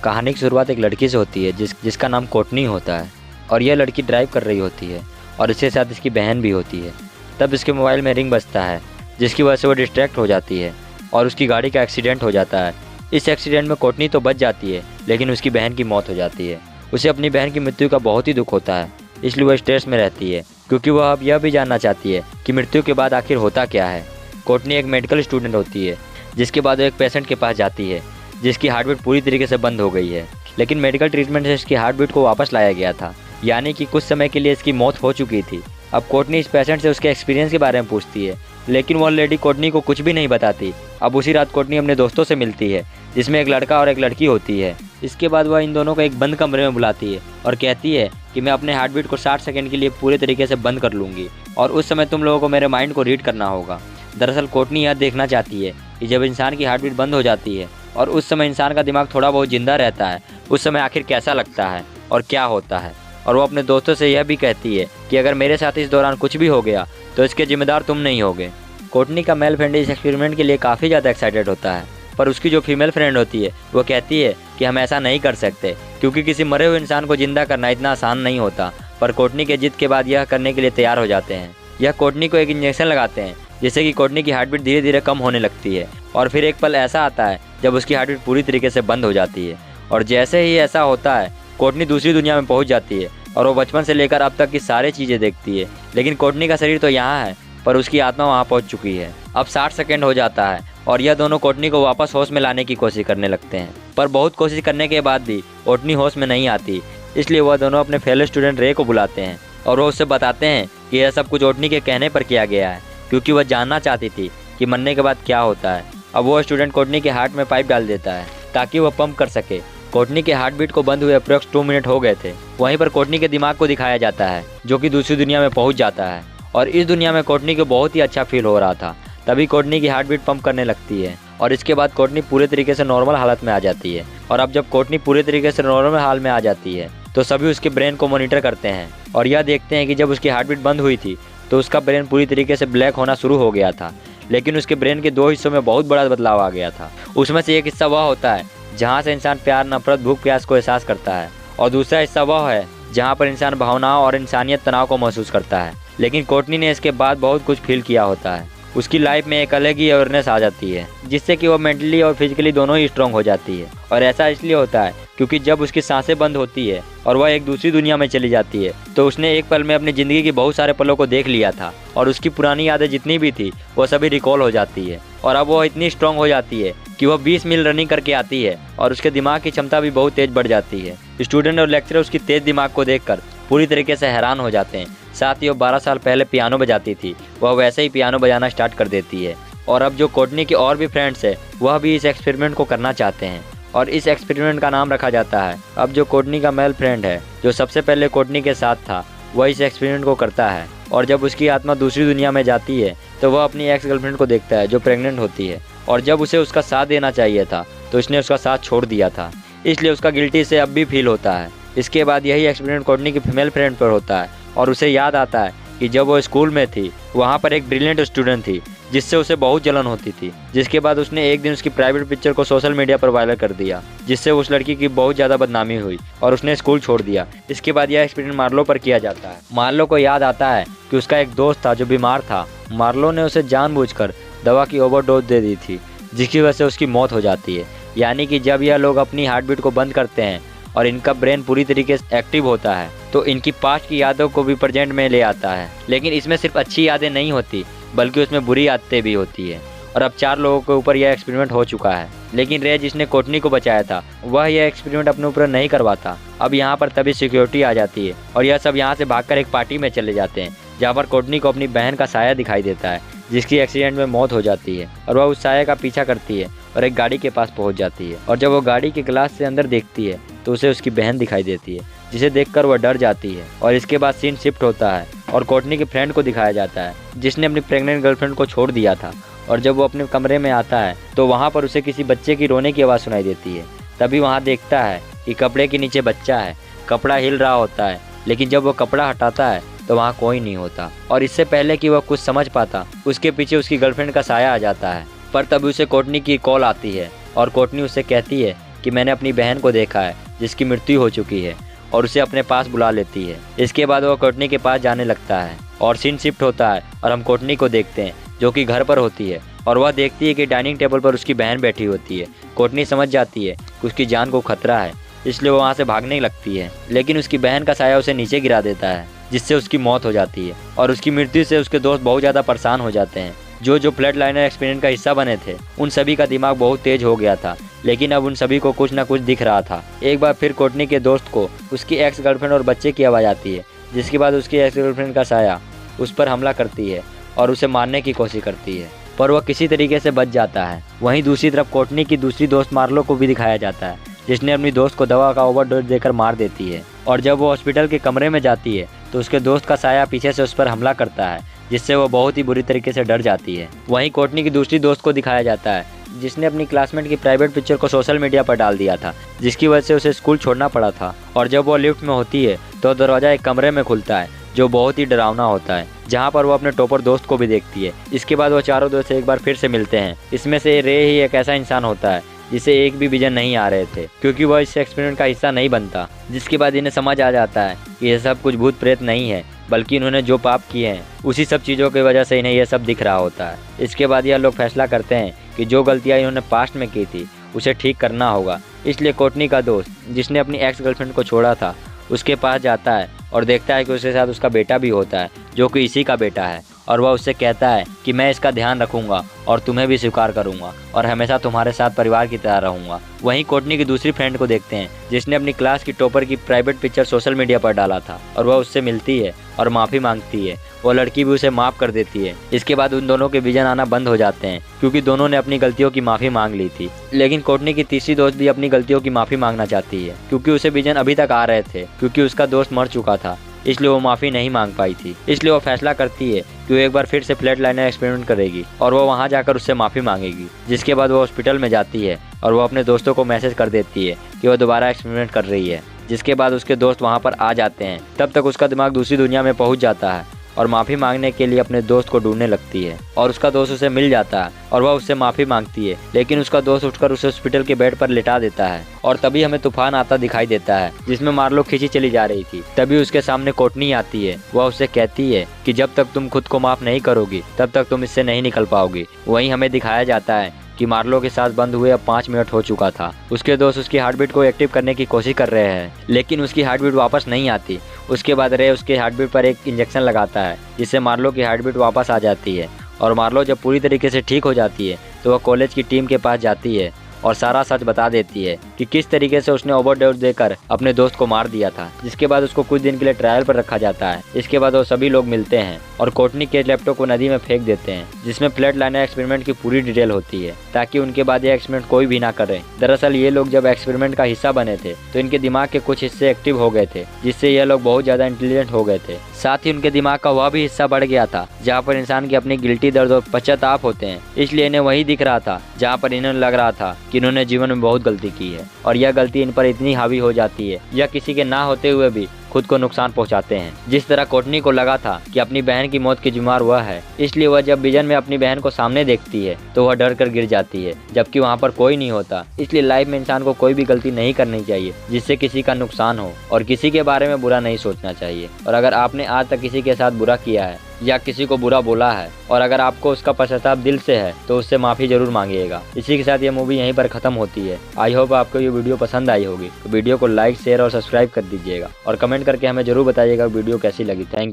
कहानी की शुरुआत एक लड़की से होती है जिसका नाम कोटनी होता है और यह लड़की ड्राइव कर रही होती है और इसके साथ इसकी बहन भी होती है। तब इसके मोबाइल में रिंग बजता है जिसकी वजह से वो डिस्ट्रैक्ट हो जाती है और उसकी गाड़ी का एक्सीडेंट हो जाता है। इस एक्सीडेंट में कोटनी तो बच जाती है लेकिन उसकी बहन की मौत हो जाती है। उसे अपनी बहन की मृत्यु का बहुत ही दुख होता है, इसलिए वह स्ट्रेस में रहती है क्योंकि वह अब यह भी जानना चाहती है कि मृत्यु के बाद आखिर होता क्या है। कोटनी एक मेडिकल स्टूडेंट होती है जिसके बाद वो एक पेशेंट के पास जाती है जिसकी हार्टबीट पूरी तरीके से बंद हो गई है, लेकिन मेडिकल ट्रीटमेंट से इसकी हार्टबीट को वापस लाया गया था, यानी कि कुछ समय के लिए इसकी मौत हो चुकी थी। अब कोटनी इस पेशेंट से उसके एक्सपीरियंस के बारे में पूछती है, लेकिन वह लेडी कोटनी को कुछ भी नहीं बताती। अब उसी रात कोटनी अपने दोस्तों से मिलती है जिसमें एक लड़का और एक लड़की होती है। इसके बाद वह इन दोनों को एक बंद कमरे में बुलाती है और कहती है कि मैं अपने हार्टबीट को 60 सेकंड के लिए पूरे तरीके से बंद कर लूँगी और उस समय तुम लोगों को मेरे माइंड को रीड करना होगा। दरअसल कोटनी यह देखना चाहती है कि जब इंसान की हार्टबीट बंद हो जाती है और उस समय इंसान का दिमाग थोड़ा बहुत जिंदा रहता है, उस समय आखिर कैसा लगता है और क्या होता है। और वो अपने दोस्तों से यह भी कहती है कि अगर मेरे साथ इस दौरान कुछ भी हो गया तो इसके जिम्मेदार तुम नहीं होगे। कोटनी का मेल फ्रेंड इस एक्सपेरिमेंट के लिए काफ़ी ज़्यादा एक्साइटेड होता है, पर उसकी जो फीमेल फ्रेंड होती है वो कहती है कि हम ऐसा नहीं कर सकते क्योंकि किसी मरे हुए इंसान को जिंदा करना इतना आसान नहीं होता। पर कोटनी के जिद के बाद यह करने के लिए तैयार हो जाते हैं। यह कोटनी को एक इंजेक्शन लगाते हैं जिससे कि कोटनी की हार्टबीट धीरे धीरे कम होने लगती है और फिर एक पल ऐसा आता है जब उसकी हार्टबीट पूरी तरीके से बंद हो जाती है। और जैसे ही ऐसा होता है कोटनी दूसरी दुनिया में पहुंच जाती है और वो बचपन से लेकर अब तक की सारी चीज़ें देखती है, लेकिन कोटनी का शरीर तो यहाँ है पर उसकी आत्मा वहाँ पहुँच चुकी है। अब 60 सेकंड हो जाता है और यह दोनों कोटनी को वापस होश में लाने की कोशिश करने लगते हैं, पर बहुत कोशिश करने के बाद भी कोटनी होश में नहीं आती। इसलिए वह दोनों अपने फेलो स्टूडेंट रे को बुलाते हैं और वो उससे बताते हैं कि यह सब कुछ कोटनी के कहने पर किया गया है क्योंकि वह जानना चाहती थी कि मरने के बाद क्या होता है। अब वो स्टूडेंट कोटनी के हार्ट में पाइप डाल देता है ताकि वह पंप कर सके। कोटनी के हार्ट बीट को बंद हुए अप्रोक्स 2 मिनट हो गए थे। वहीं पर कोटनी के दिमाग को दिखाया जाता है जो कि दूसरी दुनिया में पहुंच जाता है और इस दुनिया में कोटनी को बहुत ही अच्छा फील हो रहा था। तभी कोटनी की हार्ट बीट पंप करने लगती है और इसके बाद कोटनी पूरे तरीके से नॉर्मल हालत में आ जाती है। और अब जब कोटनी पूरे तरीके से नॉर्मल हाल में आ जाती है तो सभी उसके ब्रेन को मॉनिटर करते हैं और यह देखते हैं कि जब उसकी हार्ट बीट बंद हुई थी तो उसका ब्रेन पूरी तरीके से ब्लैक होना शुरू हो गया था, लेकिन उसके ब्रेन के 2 हिस्सों में बहुत बड़ा बदलाव आ गया था। उसमें से एक हिस्सा वह होता है जहाँ से इंसान प्यार, नफरत, भूख, प्यास को एहसास करता है और दूसरा हिस्सा वह है जहाँ पर इंसान भावनाओं और इंसानियत तनाव को महसूस करता है। लेकिन कोटनी ने इसके बाद बहुत कुछ फील किया होता है। उसकी लाइफ में एक अलग ही अवेयरनेस आ जाती है जिससे कि वो मेंटली और फिजिकली दोनों ही स्ट्रांग हो जाती है। और ऐसा इसलिए होता है क्योंकि जब उसकी सांसें बंद होती है और वह एक दूसरी दुनिया में चली जाती है तो उसने एक पल में अपनी ज़िंदगी की बहुत सारे पलों को देख लिया था और उसकी पुरानी यादें जितनी भी थी वो सभी रिकॉल हो जाती है। और अब वो इतनी स्ट्रांग हो जाती है कि वह 20 मील रनिंग करके आती है और उसके दिमाग की क्षमता भी बहुत तेज़ बढ़ जाती है। स्टूडेंट और लेक्चरर उसकी तेज़ दिमाग को देखकर पूरी तरीके से हैरान हो जाते हैं। साथ ही वो 12 साल पहले पियानो बजाती थी, वह वैसे ही पियानो बजाना स्टार्ट कर देती है। और अब जो कोटनी के और भी फ्रेंड्स है वह भी इस एक्सपेरिमेंट को करना चाहते हैं और इस एक्सपेरिमेंट का नाम रखा जाता है। अब जो कोटनी का मेल फ्रेंड है जो सबसे पहले कोटनी के साथ था वह इस एक्सपेरिमेंट को करता है और जब उसकी आत्मा दूसरी दुनिया में जाती है तो वह अपनी एक्स गर्लफ्रेंड को देखता है जो प्रेग्नेंट होती है और जब उसे उसका साथ देना चाहिए था तो उसने उसका साथ छोड़ दिया था, इसलिए उसका गिल्टी से अब भी फील होता है। इसके बाद यही एक्सपेरिमेंट कोटनी की फीमेल फ्रेंड पर होता है और उसे याद आता है कि जब वो स्कूल में थी वहाँ पर एक ब्रिलियंट स्टूडेंट थी जिससे उसे बहुत जलन होती थी। जिसके बाद उसने एक दिन उसकी प्राइवेट पिक्चर को सोशल मीडिया पर वायरल कर दिया जिससे उस लड़की की बहुत ज़्यादा बदनामी हुई और उसने स्कूल छोड़ दिया। इसके बाद यह एक्सपेरिमेंट मार्लो पर किया जाता है। मार्लो को याद आता है कि उसका एक दोस्त था जो बीमार था। मार्लो ने उसे जानबूझकर दवा की ओवरडोज दे दी थी जिसकी वजह से उसकी मौत हो जाती है। यानी कि जब यह लोग अपनी हार्टबीट को बंद करते हैं और इनका ब्रेन पूरी तरीके से एक्टिव होता है तो इनकी पास्ट की यादों को भी प्रेजेंट में ले आता है। लेकिन इसमें सिर्फ अच्छी यादें नहीं होती बल्कि उसमें बुरी आदतें भी होती है। और अब 4 लोगों के ऊपर यह एक्सपेरिमेंट हो चुका है, लेकिन रे जिसने कोटनी को बचाया था वह यह एक्सपेरिमेंट अपने ऊपर नहीं करवाता। अब यहाँ पर तभी सिक्योरिटी आ जाती है और यह सब यहाँ से भागकर एक पार्टी में चले जाते हैं जहाँ पर कोटनी को अपनी बहन का साया दिखाई देता है जिसकी एक्सीडेंट में मौत हो जाती है और वह उस साया का पीछा करती है और एक गाड़ी के पास पहुंच जाती है। और जब वो गाड़ी के ग्लास से अंदर देखती है तो उसे उसकी बहन दिखाई देती है जिसे देखकर वह डर जाती है। और इसके बाद सीन शिफ्ट होता है और कोटनी के फ्रेंड को दिखाया जाता है जिसने अपनी प्रेग्नेंट गर्लफ्रेंड को छोड़ दिया था। और जब वो अपने कमरे में आता है तो वहाँ पर उसे किसी बच्चे की रोने की आवाज़ सुनाई देती है। तभी वहाँ देखता है कि कपड़े के नीचे बच्चा है, कपड़ा हिल रहा होता है, लेकिन जब वो कपड़ा हटाता है तो वहाँ कोई नहीं होता। और इससे पहले कि वह कुछ समझ पाता उसके पीछे उसकी गर्लफ्रेंड का साया आ जाता है। पर तभी उसे कोटनी की कॉल आती है और कोटनी उससे कहती है कि मैंने अपनी बहन को देखा है जिसकी मृत्यु हो चुकी है, और उसे अपने पास बुला लेती है। इसके बाद वह कोर्टनी के पास जाने लगता है और सीन शिफ्ट होता है और हम कोर्टनी को देखते हैं जो कि घर पर होती है और वह देखती है कि डाइनिंग टेबल पर उसकी बहन बैठी होती है। कोर्टनी समझ जाती है कि उसकी जान को खतरा है, इसलिए वो वहाँ से भागने लगती है, लेकिन उसकी बहन का साया उसे नीचे गिरा देता है जिससे उसकी मौत हो जाती है। और उसकी मृत्यु से उसके दोस्त बहुत ज़्यादा परेशान हो जाते हैं। जो फ्लड लाइनर एक्सपेरिमेंट का हिस्सा बने थे उन सभी का दिमाग बहुत तेज हो गया था, लेकिन अब उन सभी को कुछ ना कुछ दिख रहा था। एक बार फिर कोर्टनी के दोस्त को उसकी एक्स गर्लफ्रेंड और बच्चे की आवाज़ आती है, जिसके बाद उसकी एक्स गर्लफ्रेंड का साया उस पर हमला करती है और उसे मारने की कोशिश करती है, पर वह किसी तरीके से बच जाता है। वहीं दूसरी तरफ कोर्टनी की दूसरी दोस्त मार्लो को भी दिखाया जाता है, जिसने अपनी दोस्त को दवा का ओवरडोज देकर मार देती है। और जब वो हॉस्पिटल के कमरे में जाती है तो उसके दोस्त का साया पीछे से उस पर हमला करता है, जिससे वो बहुत ही बुरी तरीके से डर जाती है। वहीं कोर्टनी की दूसरी दोस्त को दिखाया जाता है, जिसने अपनी क्लासमेट की प्राइवेट पिक्चर को सोशल मीडिया पर डाल दिया था, जिसकी वजह से उसे स्कूल छोड़ना पड़ा था। और जब वो लिफ्ट में होती है तो दरवाज़ा एक कमरे में खुलता है जो बहुत ही डरावना होता है, जहाँ पर वो अपने टॉपर दोस्त को भी देखती है। इसके बाद वो चारों दोस्त एक बार फिर से मिलते हैं। इसमें से रे ही एक ऐसा इंसान होता है जिसे एक भी विजन नहीं आ रहे थे, क्योंकि वह इस एक्सपेरिमेंट का हिस्सा नहीं बनता। जिसके बाद इन्हें समझ आ जाता है कि यह सब कुछ भूत प्रेत नहीं है, बल्कि इन्होंने जो पाप किए हैं उसी सब चीज़ों की वजह से इन्हें यह सब दिख रहा होता है। इसके बाद यह लोग फैसला करते हैं कि जो गलतियाँ इन्होंने पास्ट में की थी उसे ठीक करना होगा। इसलिए कोर्टनी का दोस्त, जिसने अपनी एक्स गर्लफ्रेंड को छोड़ा था, उसके पास जाता है और देखता है कि उसके साथ उसका बेटा भी होता है, जो कि इसी का बेटा है। और वह उससे कहता है कि मैं इसका ध्यान रखूंगा और तुम्हें भी स्वीकार करूंगा और हमेशा तुम्हारे साथ परिवार की तरह रहूंगा। वहीं कोर्टनी की दूसरी फ्रेंड को देखते हैं, जिसने अपनी क्लास की टॉपर की प्राइवेट पिक्चर सोशल मीडिया पर डाला था, और वह उससे मिलती है और माफ़ी मांगती है। वो लड़की भी उसे माफ़ कर देती है। इसके बाद उन दोनों के विजन आना बंद हो जाते हैं, क्योंकि दोनों ने अपनी गलतियों की माफ़ी मांग ली थी। लेकिन कोर्टनी की तीसरी दोस्त भी अपनी गलतियों की माफ़ी मांगना चाहती है, क्योंकि उसे विजन अभी तक आ रहे थे, क्योंकि उसका दोस्त मर चुका था, इसलिए वो माफ़ी नहीं मांग पाई थी। इसलिए वो फैसला करती है कि वो एक बार फिर से फ्लड लाइनर एक्सपेरिमेंट करेगी और वो वहाँ जाकर उससे माफ़ी मांगेगी। जिसके बाद वो हॉस्पिटल में जाती है और वो अपने दोस्तों को मैसेज कर देती है कि वो दोबारा एक्सपेरिमेंट कर रही है। जिसके बाद उसके दोस्त वहाँ पर आ जाते हैं। तब तक उसका दिमाग दूसरी दुनिया में पहुँच जाता है और माफ़ी मांगने के लिए अपने दोस्त को ढूंढने लगती है, और उसका दोस्त उसे मिल जाता है और वह उससे माफ़ी मांगती है। लेकिन उसका दोस्त उठकर उसे हॉस्पिटल के बेड पर लिटा देता है और तभी हमें तूफान आता दिखाई देता है, जिसमें मार्लो खींची चली जा रही थी। तभी उसके सामने कोर्टनी आती है। वह उससे कहती है कि जब तक तुम खुद को माफ़ नहीं करोगी तब तक तुम इससे नहीं निकल पाओगी। वहीं हमें दिखाया जाता है कि मार्लो के सांस बंद हुए अब 5 मिनट हो चुका था। उसके दोस्त उसकी हार्ट बीट को एक्टिव करने की कोशिश कर रहे हैं, लेकिन उसकी हार्ट बीट वापस नहीं आती। उसके बाद रे उसके हार्ट बीट पर एक इंजेक्शन लगाता है, जिससे मार्लो की हार्ट बीट वापस आ जाती है। और मार्लो जब पूरी तरीके से ठीक हो जाती है तो वह कॉलेज की टीम के पास जाती है और सारा सच बता देती है कि किस तरीके से उसने ओवरडोज देकर अपने दोस्त को मार दिया था। जिसके बाद उसको कुछ दिन के लिए ट्रायल पर रखा जाता है। इसके बाद वो सभी लोग मिलते हैं और कोर्टनी के लैपटॉप को नदी में फेंक देते हैं, जिसमें फ्लड लाइनर एक्सपेरिमेंट की पूरी डिटेल होती है, ताकि उनके बाद ये एक्सपेरिमेंट कोई भी ना करे। दरअसल ये लोग जब एक्सपेरिमेंट का हिस्सा बने थे तो इनके दिमाग के कुछ हिस्से एक्टिव हो गए थे, जिससे ये लोग बहुत ज़्यादा इंटेलिजेंट हो गए थे। साथ ही उनके दिमाग का वह भी हिस्सा बढ़ गया था जहाँ पर इंसान की अपनी गिल्टी दर्द और पश्चाताप होते हैं। इसलिए इन्हें वही दिख रहा था जहाँ पर इन्हें लग रहा था कि इन्होंने जीवन में बहुत गलती की है, और यह गलती इन पर इतनी हावी हो जाती है या किसी के ना होते हुए भी खुद को नुकसान पहुंचाते हैं। जिस तरह कोर्टनी को लगा था कि अपनी बहन की मौत की जिम्मेदार वह है, इसलिए वह जब विजन में अपनी बहन को सामने देखती है तो वह डर कर गिर जाती है, जबकि वहाँ पर कोई नहीं होता। इसलिए लाइफ में इंसान को कोई भी गलती नहीं करनी चाहिए जिससे किसी का नुकसान हो, और किसी के बारे में बुरा नहीं सोचना चाहिए। और अगर आपने आज तक किसी के साथ बुरा किया है या किसी को बुरा बोला है, और अगर आपको उसका पश्चाताप दिल से है, तो उससे माफ़ी जरूर मांगिएगा। इसी के साथ ये मूवी यहीं पर ख़त्म होती है। आई होप आपको ये वीडियो पसंद आई होगी, तो वीडियो को लाइक, शेयर और सब्सक्राइब कर दीजिएगा, और कमेंट करके हमें जरूर बताइएगा वीडियो कैसी लगी। थैंक